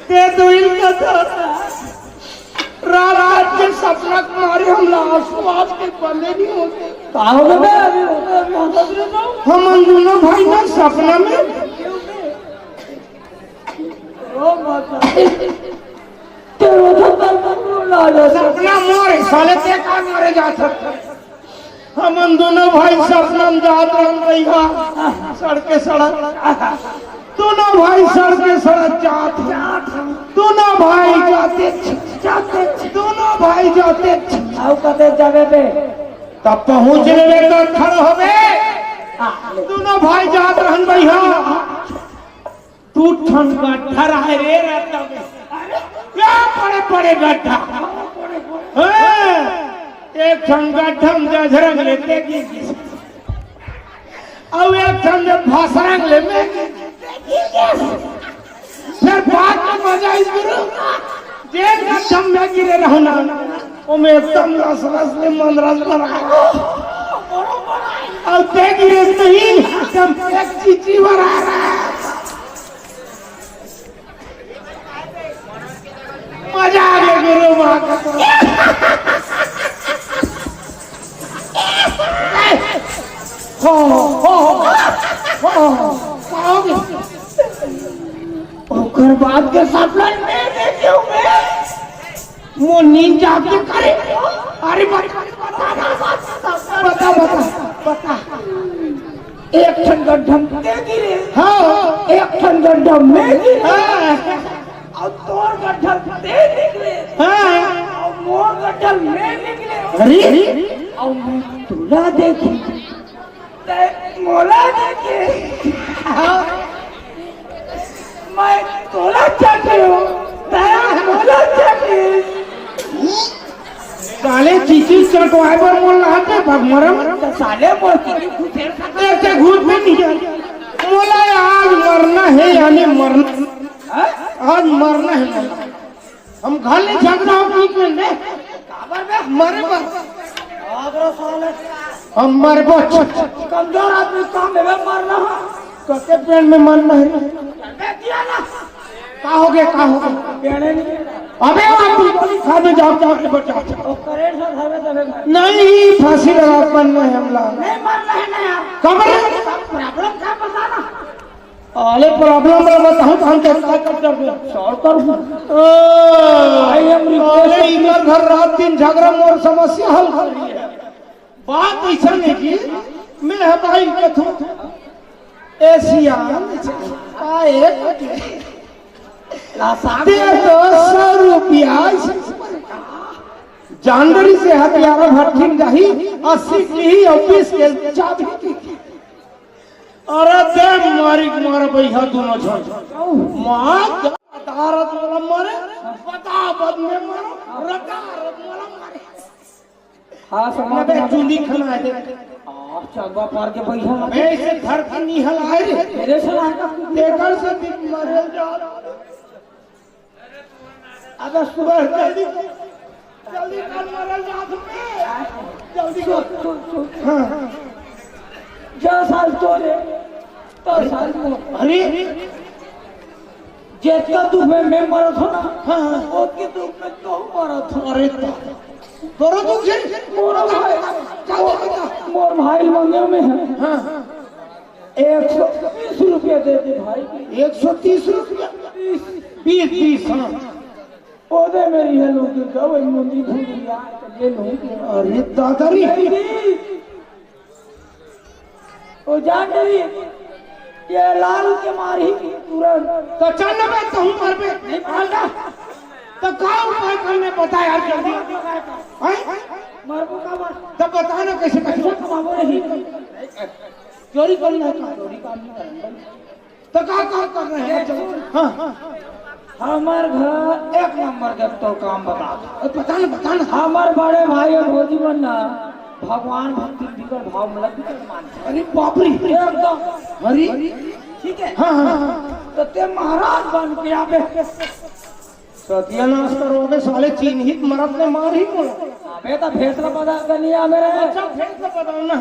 ते तो इनका रात के सपना तुम्हारे हम आंसू आज के बंदे नहीं होते। हम दोनों भाई ना सपना में सपना मोरे साले ते का मारे जा सकते। हम दोनों भाई सपना में जात रही सड़के सड़क दोनों भाई सड़के सड़क जात दोनों भाई जाते दोनों भाई जाते आओ कते जावे पे तब पहुंच ले तो खड़ होवे दोनों भाई जात रहन भैया तू ठन गड्ढा रहे रे रहता क्या बड़े बड़े गड्ढा एक ठन गड्ढा में जझरंग लेते और एक ठन जब भाषरंग ले में फिर बाद में मजा इस गुरु जेल गड्ढा में गिरे रहना वो में एकदम रस रस में मन रस बना और ते गिरे नहीं एकदम एक चीची भरा रहा मजा आ गया गुरु माँ का ओकर बाद के सपना में क्यों मो नींद जाके करे अरे बता बता एक ठन गड्ढा में गिरे हाँ एक ठन गड्ढा में गिरे और तोर गड्ढा दे निकले हाँ और मोर गड्ढा में निकले अरे और मैं तुला देखी मोला देखे मैं तोला चाहती हूँ मोला चाहती साले चीची चटवाए पर मोल लाते भगमरम साले मोल की घूट में नहीं जाए मोला आज मरना है यानी मरना आज मरना है हम घर ले झगड़ा हो ठीक में मरे पर हम मर कमजोर आदमी काम में मरना है कते पेड़ में मरना है का हो गया अबे आप खा में जाओ के बचा नहीं फांसी लगा मरना है हमला नहीं मरना है ना यार प्रॉब्लम क्या बताना अरे प्रॉब्लम बताऊं तो हम क्या कर सॉल्व करूं आई एम रिक्वेस्ट इधर घर रात दिन झगड़ा मोर समस्या हल कर रही है बात ऐसा नहीं की मैं हमारी कथू एशिया ₹100 जानवरी से हथियार भट्टी जाही 80 की 20 के चाबी की अरे दे मारी मार भैया दोनों मार दारत वाला मारे बता बद में मारो रकारत वाला मारे हाँ समझ में चुंदी खना दे आप चलवा पार के भैया मैं इसे घर की निहल आए मेरे से लेकर से दिन मरे जा अगर सुबह जल्दी कल मरे जा जल्दी हां जो साल तोरे तो साल अरे जेता तू मैं मरा था ना हां वो के तू में तो मरा था अरे तोरो तू मोर भाई मंगे में है हां 120 रुपया दे दे भाई 130 रुपया 20 हां ओ दे मेरी है लोग गवे मुंडी भूलिया ये नहीं अरे दादारी ओ जान रही ये लाल के मारी तुरंत तो 95 तो हूं मर पे नहीं मारना तो का उपाय करने बता यार जल्दी हैं मरबो का बात तब बता ना कैसे कमाबो नहीं चोरी करना है चोरी काम नहीं करना तो का कर रहे हैं हां हमार घर एक नंबर के तो काम बता ना हमार बड़े भाई और भौजी बनना भगवान भक्ति बिगड़ भाव मतलब बिगड़ मान अरे बाप रे एकदम अरे ठीक है हां तो ते महाराज बन के आवे सत्यानाश करोगे साले चिन्हित मरद ने मार ही बोला अबे तो फैसला पता करनी है मेरे अच्छा फैसला बताओ ना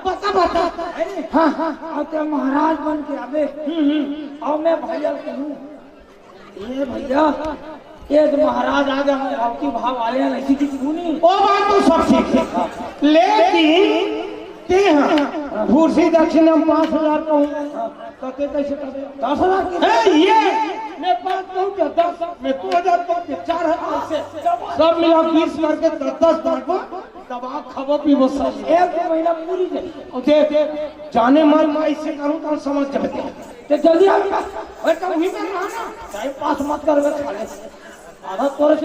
बता बता। हाँ हाँ और ते महाराज बन के आवे और मैं भैया कहूँ ये भैया ये तो महाराज आ गए हमें रावती भाव वाले हैं ऐसी की क्यों नहीं। वो बात तो सब ठीक है, लेकिन ते हाँ भूसी दक्षिण हम 5,000 कहूँ तो ते कैसे कर 10,000 की है ये मैं 5 कहूँ क्या 10 मैं 2,000 कहूँ क्या 4,000 से सब मिला 20 करके 10 बांटो दबा खाबो पीबो सब एक महीना पूरी गई। और देख जाने मन मैं ऐसे करूँ तो समझ जाते तो जल्दी आ गया अरे तो वहीं पे रहना टाइम पास मत कर बे साले आधा तोरे से